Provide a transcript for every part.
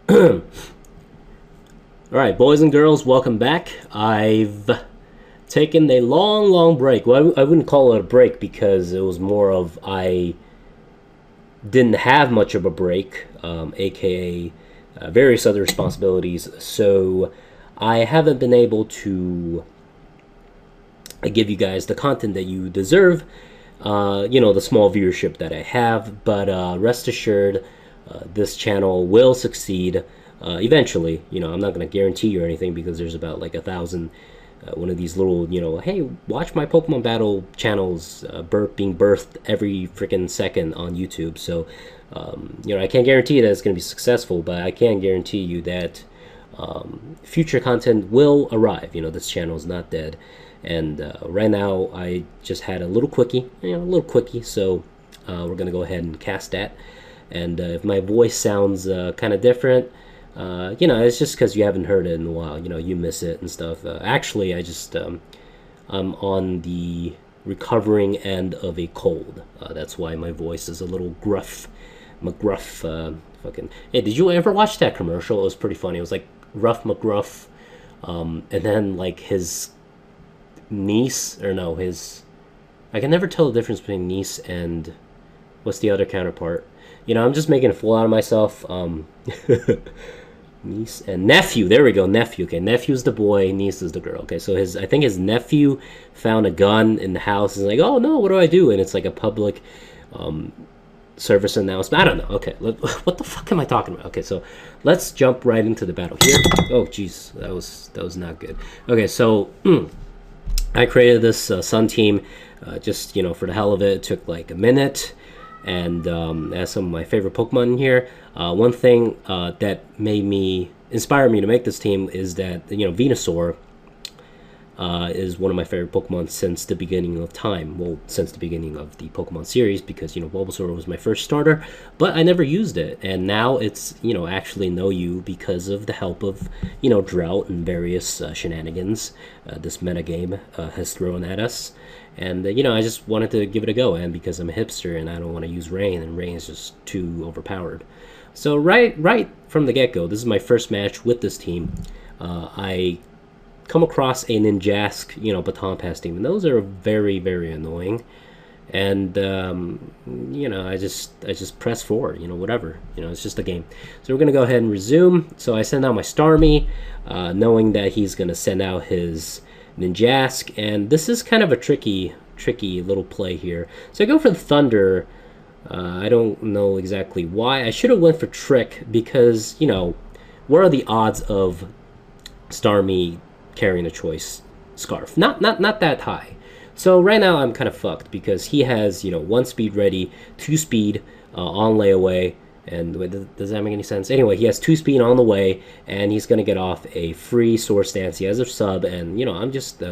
Alright, boys and girls, welcome back. I've taken a long break. Well, I wouldn't call it a break because it was more of I didn't have much of a break, aka various other responsibilities. So I haven't been able to give you guys the content that you deserve, the small viewership that I have. But rest assured, this channel will succeed eventually. I'm not going to guarantee you anything because there's about like 1,000 one of these little, hey, watch my Pokemon Battle channels being birthed every freaking second on YouTube. So, I can't guarantee that it's going to be successful, but I can guarantee you that future content will arrive. This channel is not dead. And right now, I just had a little quickie, so we're going to go ahead and cast that. And if my voice sounds kind of different, it's just because you haven't heard it in a while. You miss it and stuff. Actually, I'm on the recovering end of a cold. That's why my voice is a little gruff. McGruff, fucking. Hey, did you ever watch that commercial? It was pretty funny. It was like Rough McGruff, and then like his niece, or no, his. I can never tell the difference between niece and what's the other counterpart. I'm just making a fool out of myself. Niece and nephew. There we go, nephew. Okay, nephew's the boy, niece is the girl. Okay, so I think his nephew found a gun in the house. And like, oh no, what do I do? And it's like a public service announcement. I don't know. Okay, what the fuck am I talking about? Okay, so let's jump right into the battle here. Oh, jeez, that was not good. Okay, so I created this Sun team just for the hell of it. It took like a minute. And as some of my favorite Pokemon in here, one thing that inspired me to make this team is that Venusaur is one of my favorite Pokemon since the beginning of time. Well, since the beginning of the Pokemon series, because Bulbasaur was my first starter, but I never used it, and now it's actually know you because of the help of Drought and various shenanigans this metagame has thrown at us. And I just wanted to give it a go, and because I'm a hipster and I don't want to use rain, and rain is just too overpowered. So right from the get-go, this is my first match with this team. I come across a Ninjask, Baton Pass team, and those are very, very annoying. And I just press forward, whatever, it's just a game. So we're gonna go ahead and resume. So I send out my Starmie, knowing that he's gonna send out his Ninjask, and this is kind of a tricky little play here. So I go for the Thunder. I don't know exactly why. I should have went for Trick because what are the odds of Starmie carrying a choice Scarf? Not that high. So right now I'm kind of fucked because he has 1 speed ready, 2 speed on layaway. And does that make any sense? Anyway, he has 2 speed on the way, and he's going to get off a free Swords Dance. He has a sub, and, I'm just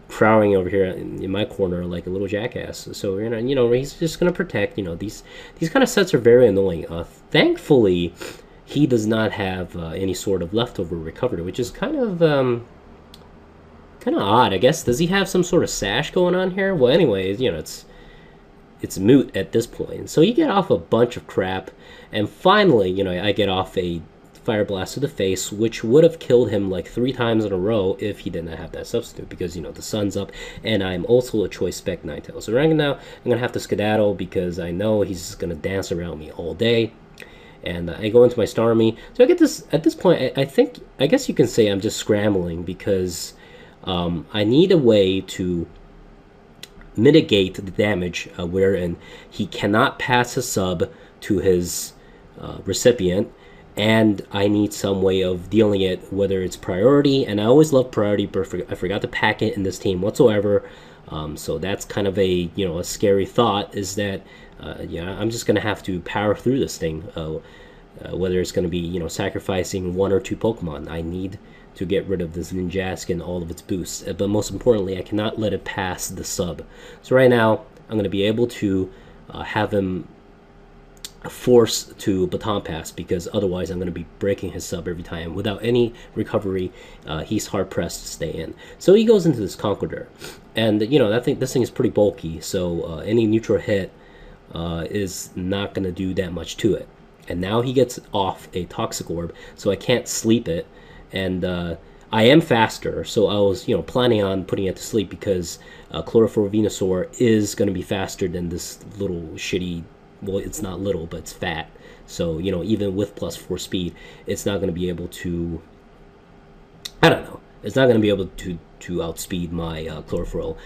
crowing over here in my corner like a little jackass. So, he's just going to protect. These kind of sets are very annoying. Thankfully, he does not have any sort of leftover recovery, which is kind of odd, I guess. Does he have some sort of sash going on here? Well, anyways, it's moot at this point. So you get off a bunch of crap, and finally, I get off a Fire Blast to the face, which would have killed him like 3 times in a row if he did not have that substitute, because the sun's up, and I'm also a choice spec Ninetales. So right now, I'm gonna have to skedaddle because I know he's gonna dance around me all day. And I go into my Starmie. So I get this at this point. I guess you can say I'm just scrambling because I need a way to mitigate the damage wherein he cannot pass a sub to his recipient, and I need some way of dealing it, whether it's priority, and I always love priority, but I forgot to pack it in this team whatsoever. So that's kind of a a scary thought, is that I'm just gonna have to power through this thing, whether it's gonna be sacrificing 1 or 2 Pokemon. I need to get rid of this Ninjask and all of its boosts, but most importantly, I cannot let it pass the sub. So right now, I'm going to be able to have him force to Baton Pass, because otherwise I'm going to be breaking his sub every time. Without any recovery, he's hard-pressed to stay in. So he goes into this Conqueror, and this thing is pretty bulky, so any neutral hit is not going to do that much to it. and now he gets off a Toxic Orb, so I can't sleep it, and I am faster, so I was planning on putting it to sleep because Chlorophyll Venusaur is going to be faster than this little shitty. Well, it's not little, but it's fat. So even with +4 speed, it's not going to be able to. I don't know. It's not going to be able to outspeed my Chlorophyll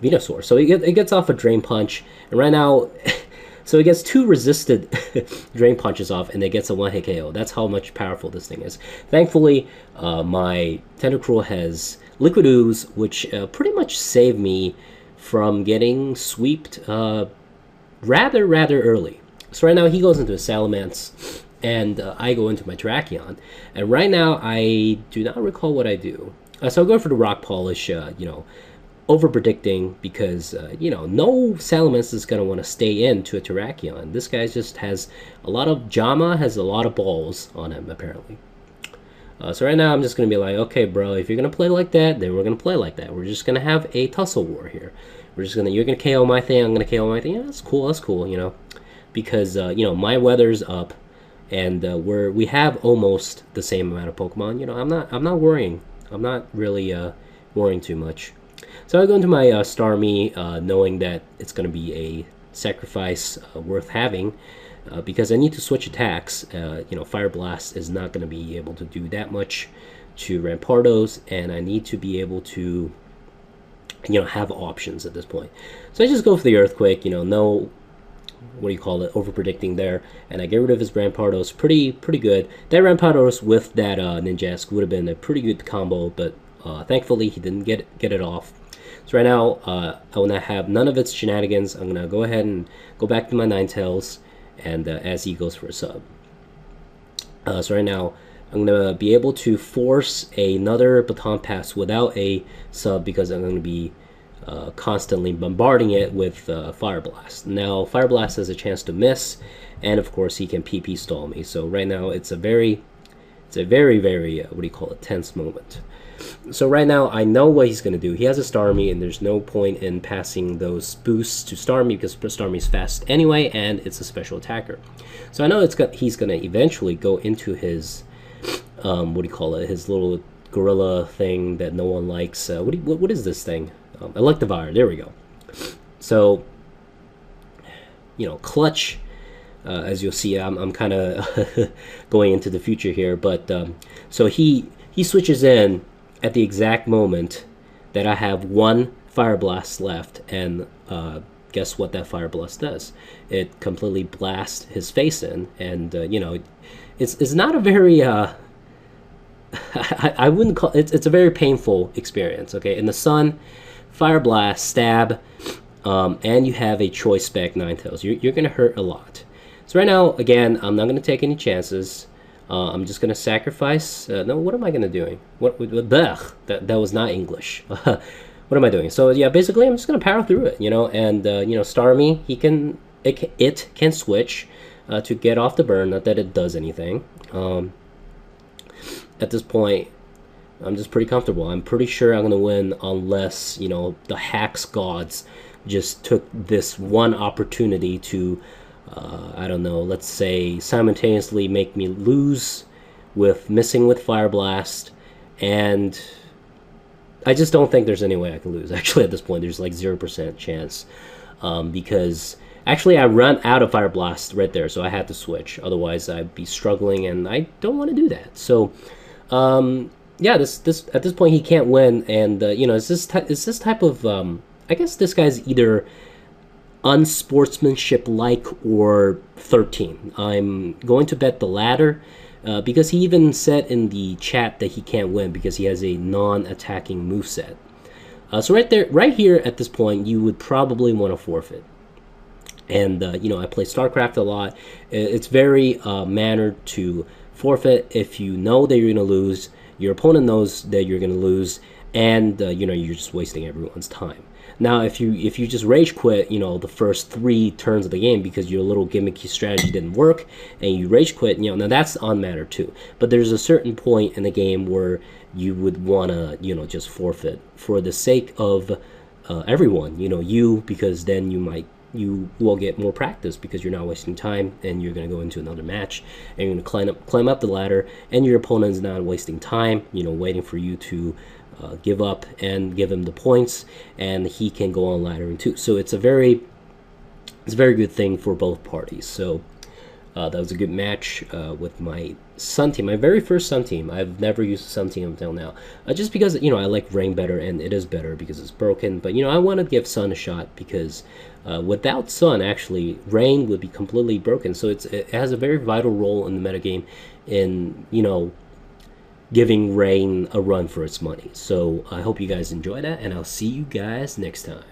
Venusaur. So it gets off a Drain Punch, and right now. So it gets 2 resisted Drain Punches off, and it gets a 1-hit KO. That's how much powerful this thing is. Thankfully, my Tentacruel has Liquid Ooze, which pretty much saved me from getting sweeped rather early. So right now he goes into a Salamence, and I go into my Terrakion. And right now I do not recall what I do. So I'll go for the Rock Polish, over predicting because no Salamence is going to want to stay into a Terrakion. This guy just has a lot of Jama, has a lot of balls on him apparently. So right now I'm just going to be like, okay bro, if you're going to play like that, then we're going to play like that. We're just going to have a tussle war here. You're going to KO my thing, I'm going to KO my thing. Yeah, that's cool, because my weather's up, and we have almost the same amount of Pokemon. I'm not worrying. I'm not really worrying too much. So I go into my Starmie, knowing that it's going to be a sacrifice worth having, because I need to switch attacks. Fire Blast is not going to be able to do that much to Rampardos, and I need to be able to, have options at this point. So I just go for the Earthquake. No, over predicting there, and I get rid of his Rampardos. Pretty good. That Rampardos with that Ninjask would have been a pretty good combo, but thankfully he didn't get it off. So right now, I want to have none of its shenanigans. I'm going to go ahead and go back to my Ninetales, and as he goes for a sub. So right now, I'm going to be able to force another Baton Pass without a sub because I'm going to be constantly bombarding it with Fire Blast. Now, Fire Blast has a chance to miss, and of course he can PP stall me. So right now, it's a very, very, tense moment. So right now, I know what he's going to do. He has a Starmie, and there's no point in passing those boosts to Starmie because Starmie's fast anyway, and it's a special attacker. So I know he's going to eventually go into his, his little gorilla thing that no one likes. What is this thing? Electivire. There we go. So, Clutch. As you'll see, I'm kind of going into the future here, but so he switches in at the exact moment that I have 1 Fire Blast left, and guess what that Fire Blast does? It completely blasts his face in, and it's not a very I wouldn't call it's a very painful experience. Okay, in the sun, Fire Blast, stab, and you have a Choice Spec Ninetales. You're gonna hurt a lot. So right now, again, I'm not gonna take any chances. I'm just gonna sacrifice. No, what am I gonna doing? That was not English. What am I doing? So yeah, basically, I'm just gonna power through it, and Starmie, it can switch to get off the burn. Not that it does anything. At this point, I'm just pretty comfortable. I'm pretty sure I'm gonna win unless the Hacks gods just took this one opportunity to. I don't know, let's say simultaneously make me lose with missing with Fire Blast, and I just don't think there's any way I can lose. Actually, at this point, there's like 0% chance, because actually I run out of Fire Blast right there, so I had to switch. Otherwise, I'd be struggling, and I don't want to do that. So, yeah, this at this point he can't win, and it's this type of I guess this guy's either unsportsmanship-like or 13. I'm going to bet the latter, because he even said in the chat that he can't win because he has a non-attacking moveset. So right here at this point, you would probably want to forfeit. And I play StarCraft a lot. It's very mannered to forfeit if you know that you're going to lose, your opponent knows that you're going to lose, and you're just wasting everyone's time. Now, if you just rage quit, the first 3 turns of the game because your little gimmicky strategy didn't work, and you rage quit, now that's on matter too. But there's a certain point in the game where you would wanna, just forfeit for the sake of everyone. You because then you might you will get more practice because you're not wasting time, and you're going to go into another match and you're going to climb up the ladder, and your opponent is not wasting time, waiting for you to give up and give him the points, and he can go on laddering too. So it's a very good thing for both parties. So that was a good match with my Sun team, my very first Sun team. I've never used a Sun team until now, just because I like Rain better, and it is better because it's broken. But I want to give Sun a shot because without Sun, actually, Rain would be completely broken. So it has a very vital role in the metagame in giving Rain a run for its money. So I hope you guys enjoy that, and I'll see you guys next time.